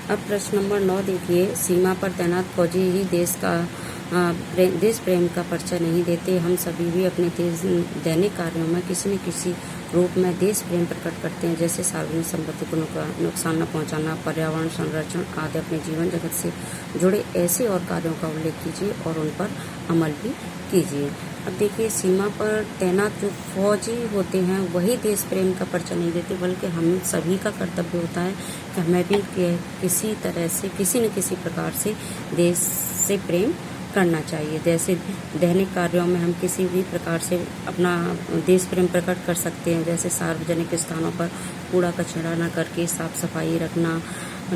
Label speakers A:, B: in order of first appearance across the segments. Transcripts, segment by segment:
A: अब प्रश्न नंबर 9 देखिए, सीमा पर तैनात फौजी ही देश प्रेम का परिचय नहीं देते। हम सभी भी अपने दैनिक कार्यों में किसी न किसी रूप में देश प्रेम प्रकट करते हैं, जैसे सार्वजनिक संपत्ति को नुकसान न पहुंचाना, पर्यावरण संरक्षण आदि। अपने जीवन जगत से जुड़े ऐसे और कार्यों का उल्लेख कीजिए और उन पर अमल भी कीजिए। अब देखिए, सीमा पर तैनात जो फौजी होते हैं वही देश प्रेम का परिचय नहीं देते, बल्कि हम सभी का कर्तव्य होता है कि हमें भी किसी तरह से किसी न किसी प्रकार से देश से प्रेम करना चाहिए। जैसे दैनिक कार्यों में हम किसी भी प्रकार से अपना देश प्रेम प्रकट कर सकते हैं, जैसे सार्वजनिक स्थानों पर कूड़ा कचरा न करके साफ सफाई रखना,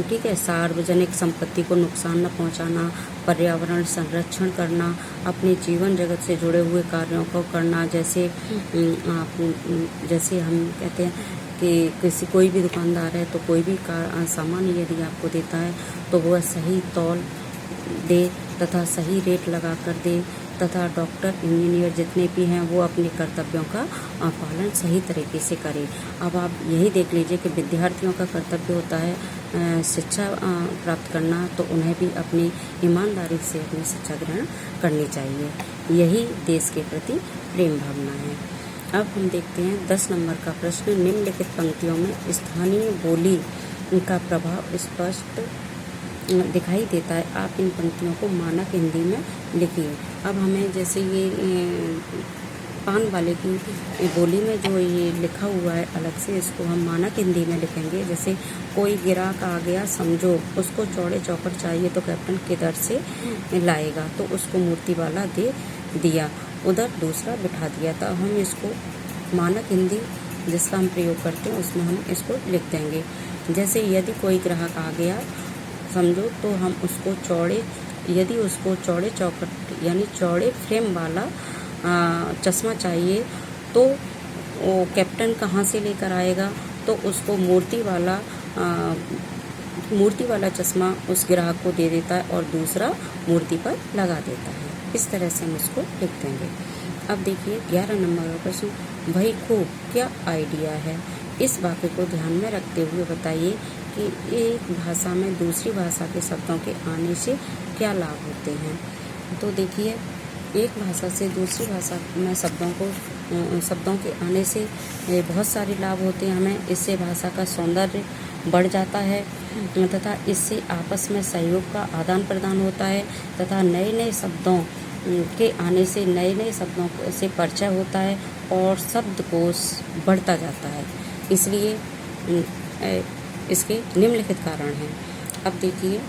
A: ठीक है, सार्वजनिक संपत्ति को नुकसान न पहुंचाना, पर्यावरण संरक्षण करना, अपने जीवन जगत से जुड़े हुए कार्यों को करना। जैसे हम कहते हैं कि कोई भी दुकानदार है तो कोई भी सामान यदि आपको देता है तो वह सही तौल दे तथा सही रेट लगा कर दे, तथा डॉक्टर इंजीनियर जितने भी हैं वो अपने कर्तव्यों का पालन सही तरीके से करें। अब आप यही देख लीजिए कि विद्यार्थियों का कर्तव्य होता है शिक्षा प्राप्त करना, तो उन्हें भी अपनी ईमानदारी से अपनी शिक्षा ग्रहण करनी चाहिए। यही देश के प्रति प्रेम भावना है। अब हम देखते हैं 10 नंबर का प्रश्न। निम्नलिखित पंक्तियों में स्थानीय बोली का प्रभाव स्पष्ट दिखाई देता है। आप इन पंक्तियों को मानक हिंदी में लिखिए। अब हमें जैसे ये पान वाले की बोली में जो ये लिखा हुआ है अलग से, इसको हम मानक हिंदी में लिखेंगे। जैसे कोई ग्राहक आ गया समझो, उसको चौड़े चौखट चाहिए तो कैप्टन किधर से लाएगा, तो उसको मूर्ति वाला दे दिया, उधर दूसरा बिठा दिया। तो हम इसको मानक हिंदी जिसका हम प्रयोग करते हैं उसमें हम इसको लिख देंगे। जैसे यदि कोई ग्राहक आ गया समझो, तो हम उसको यदि उसको चौड़े चौखट यानी चौड़े फ्रेम वाला चश्मा चाहिए तो वो कैप्टन कहाँ से लेकर आएगा, तो उसको मूर्ति वाला चश्मा उस ग्राहक को दे देता है और दूसरा मूर्ति पर लगा देता है। इस तरह से हम उसको लिख देंगे। अब देखिए 11 नंबर का प्रश्न, भाई खूब क्या आइडिया है। इस वाक्य को ध्यान में रखते हुए बताइए कि एक भाषा में दूसरी भाषा के शब्दों के आने से क्या लाभ होते हैं। तो देखिए, एक भाषा से दूसरी भाषा में शब्दों के आने से बहुत सारे लाभ होते हैं हमें। इससे भाषा का सौंदर्य बढ़ जाता है तथा इससे आपस में सहयोग का आदान प्रदान होता है, तथा नए नए शब्दों के आने से नए नए शब्दों से परिचय होता है और शब्दकोश बढ़ता जाता है। इसलिए इसके निम्नलिखित कारण हैं। अब देखिए